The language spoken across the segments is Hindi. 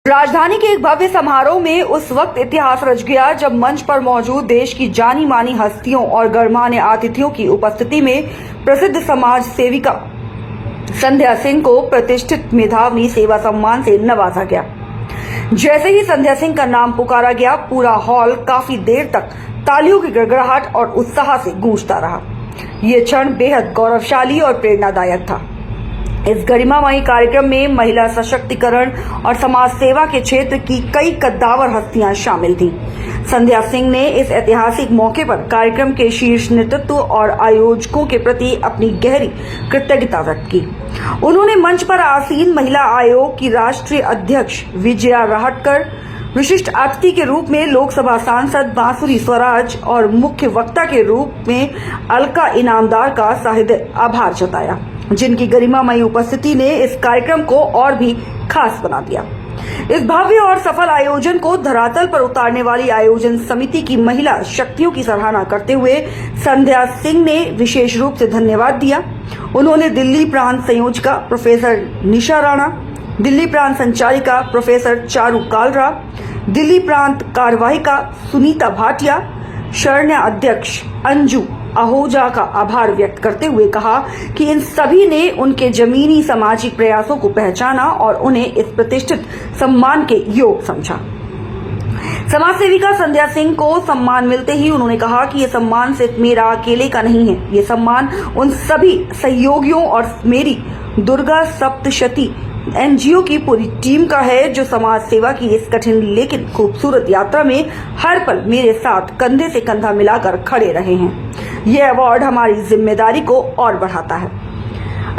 राजधानी के एक भव्य समारोह में उस वक्त इतिहास रच गया जब मंच पर मौजूद देश की जानी मानी हस्तियों और गणमान्य अतिथियों की उपस्थिति में प्रसिद्ध समाज सेविका संध्या सिंह को प्रतिष्ठित मेधावी सेवा सम्मान से नवाजा गया। जैसे ही संध्या सिंह का नाम पुकारा गया, पूरा हॉल काफी देर तक तालियों की गड़गड़ाहट और उत्साह से गूंजता रहा। ये क्षण बेहद गौरवशाली और प्रेरणादायक था। इस गरिमामयी कार्यक्रम में महिला सशक्तिकरण और समाज सेवा के क्षेत्र की कई कद्दावर हस्तियां शामिल थीं। संध्या सिंह ने इस ऐतिहासिक मौके पर कार्यक्रम के शीर्ष नेतृत्व और आयोजकों के प्रति अपनी गहरी कृतज्ञता व्यक्त की। उन्होंने मंच पर आसीन महिला आयोग की राष्ट्रीय अध्यक्ष विजया राहटकर, विशिष्ट अतिथि के रूप में लोकसभा सांसद बांसुरी स्वराज और मुख्य वक्ता के रूप में अलका इनामदार का सहृदय आभार जताया, जिनकी गरिमामयी उपस्थिति ने इस कार्यक्रम को और भी खास बना दिया। इस भव्य और सफल आयोजन को धरातल पर उतारने वाली आयोजन समिति की महिला शक्तियों की सराहना करते हुए संध्या सिंह ने विशेष रूप से धन्यवाद दिया। उन्होंने दिल्ली प्रांत संयोजका प्रोफेसर निशा राणा, दिल्ली प्रांत संचालिका प्रोफेसर चारू कालरा, दिल्ली प्रांत कार्यवाहिका सुनीता भाटिया, शरण्य अध्यक्ष अंजू आहूजा का आभार व्यक्त करते हुए कहा कि इन सभी ने उनके जमीनी सामाजिक प्रयासों को पहचाना और उन्हें इस प्रतिष्ठित सम्मान के योग समझा। समाज सेविका संध्या सिंह को सम्मान मिलते ही उन्होंने कहा कि ये सम्मान सिर्फ मेरा अकेले का नहीं है, ये सम्मान उन सभी सहयोगियों और मेरी दुर्गा सप्तशती एनजीओ की पूरी टीम का है, जो समाज सेवा की इस कठिन लेकिन खूबसूरत यात्रा में हर पल मेरे साथ कंधे से कंधा मिलाकर खड़े रहे हैं। यह अवार्ड हमारी जिम्मेदारी को और बढ़ाता है।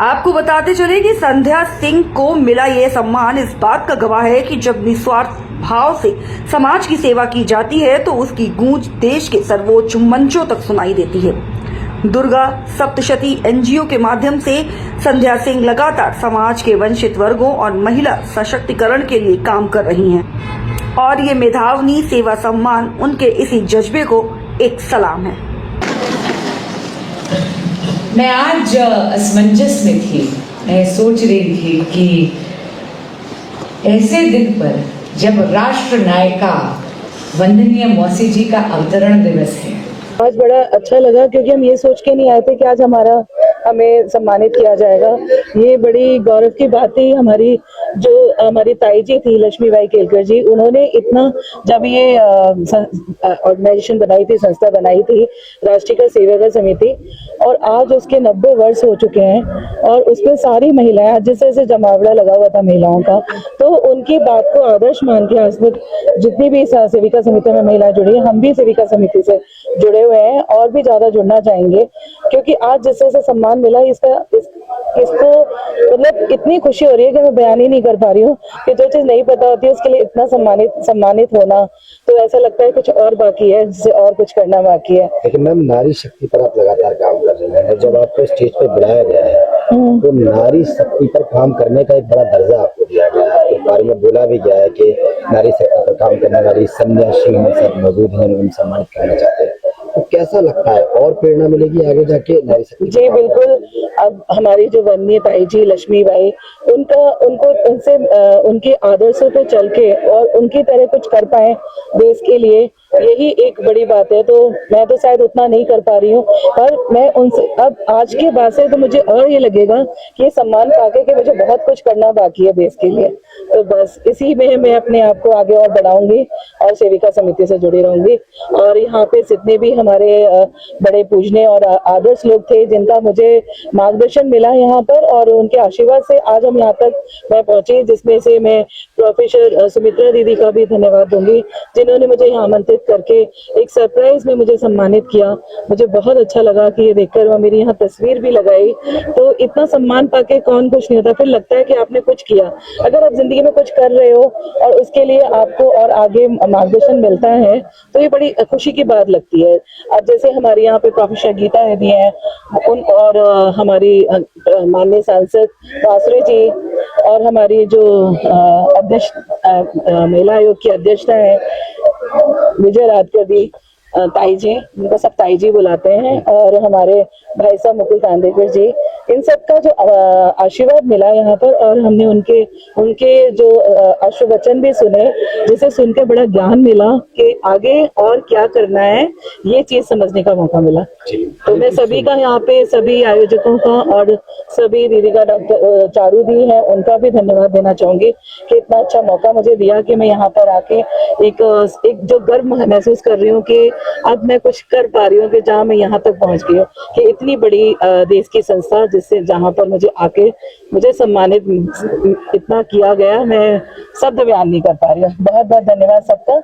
आपको बताते चले कि संध्या सिंह को मिला यह सम्मान इस बात का गवाह है कि जब निस्वार्थ भाव से समाज की सेवा की जाती है तो उसकी गूंज देश के सर्वोच्च मंचों तक सुनाई देती है। दुर्गा सप्तशती एनजीओ के माध्यम से संध्या सिंह लगातार समाज के वंचित वर्गों और महिला सशक्तिकरण के लिए काम कर रही हैं और ये मेधावी सेवा सम्मान उनके इसी जज्बे को एक सलाम है। मैं आज असमंजस में थी। मैं सोच रही थी कि ऐसे दिन पर जब राष्ट्र नायिका वंदनीय मौसी जी का अवतरण दिवस है, आज बड़ा अच्छा लगा क्योंकि हम ये सोच के नहीं आए थे कि आज हमें सम्मानित किया जाएगा। ये बड़ी गौरव की बात थी। हमारी ताई जी थी लक्ष्मीबाई केलकर जी, उन्होंने इतना, जब ये ऑर्गेनाइजेशन बनाई थी, संस्था बनाई थी राष्ट्रीय सेविका समिति, और आज उसके 90 वर्ष हो चुके हैं और उसमें सारी महिलाएं, आज जैसे जमावड़ा लगा हुआ था महिलाओं का, तो उनकी बात को आदर्श मान के आज तक जितनी भी सेविका समिति में महिलाएं जुड़ी, हम भी सेविका समिति से जुड़े हुए हैं और भी ज्यादा जुड़ना चाहेंगे, क्योंकि आज जैसे सम्मान मिला इसको मतलब इतनी खुशी हो रही है कि मैं बयान ही नहीं कर पा रही हूँ कि जो चीज नहीं पता होती है उसके लिए इतना सम्मानित होना, तो ऐसा लगता है कुछ और बाकी है, जिससे और कुछ करना बाकी है। लेकिन मैम, नारी शक्ति पर आप लगातार काम कर रहे हैं। जब आपको स्टेज पे बुलाया गया है तो नारी शक्ति पर काम करने का एक बड़ा दर्जा आपको दिया गया है। आपके बारे में बोला भी गया है कि नारी शक्ति पर काम करने वाली संध्या सिंह में सब मौजूद हैं, उन्हें सम्मानित करना चाहते हैं, तो कैसा लगता है और प्रेरणा मिलेगी आगे जाके नारी शक्ति? जी बिल्कुल। अब हमारी जो वंदनीय ताई जी लक्ष्मीबाई, उनके आदर्शों पे चल के और उनकी तरह कुछ कर पाए देश के लिए, यही एक बड़ी बात है। तो मैं तो शायद उतना नहीं कर पा रही हूँ, पर मैं उनसे अब आज के बाद से तो मुझे और ये लगेगा कि ये सम्मान पाके कि मुझे बहुत कुछ करना बाकी है देश के लिए। तो बस इसी में मैं अपने आप को आगे और बढ़ाऊंगी और सेविका समिति से जुड़ी रहूंगी। और यहाँ पे जितने भी हमारे बड़े पूजने और आदर्श लोग थे, जिनका मुझे मार्गदर्शन मिला यहाँ पर, और उनके आशीर्वाद से आज हम यहाँ तक मैं पहुंची, जिसमें से मैं प्रोफेसर सुमित्रा दीदी का भी धन्यवाद दूंगी, जिन्होंने मुझे यहाँ आमंत्रित करके एक सरप्राइज में मुझे सम्मानित किया। मुझे बहुत अच्छा लगा कि ये देखकर वो मेरी यहाँ तस्वीर भी लगाई। तो इतना सम्मान पाके कौन कुछ नहीं होता, फिर लगता है कि आपने कुछ किया। अगर आप जिंदगी में कुछ कर रहे हो और उसके लिए आपको और आगे मार्गदर्शन मिलता है तो ये बड़ी खुशी की बात लगती है। अब जैसे हमारे यहाँ पे प्रोफेसर गीता दीदी हैं, उन और हमारी माननीय सांसद बांसुरी जी, और हमारी जो अध्यक्ष महिला आयोग की अध्यक्ष है विजय राहटकर दी, ताई जी, उनको सब ताई जी बुलाते हैं, और हमारे भाई साहब मुकुल कांदेकर जी, इन सब का जो आशीर्वाद मिला यहाँ पर, और हमने उनके जो आशीर्वचन भी सुने, जिसे सुन के बड़ा ज्ञान मिला कि आगे और क्या करना है, ये चीज समझने का मौका मिला। तो मैं सभी का यहाँ पे, सभी आयोजकों का और सभी दीदी का, डॉक्टर चारू दी है, उनका भी धन्यवाद देना चाहूंगी कि इतना अच्छा मौका मुझे दिया कि मैं यहाँ पर आके एक जो गर्व महसूस कर रही हूँ कि अब मैं कुछ कर पा रही हूँ, कि जहाँ मैं यहाँ तक पहुँच गई हूँ, कि इतनी बड़ी देश की संस्था जिससे जहाँ पर मुझे आके मुझे सम्मानित इतना किया गया, मैं शब्द बयान नहीं कर पा रही हूँ। बहुत बहुत धन्यवाद सबका।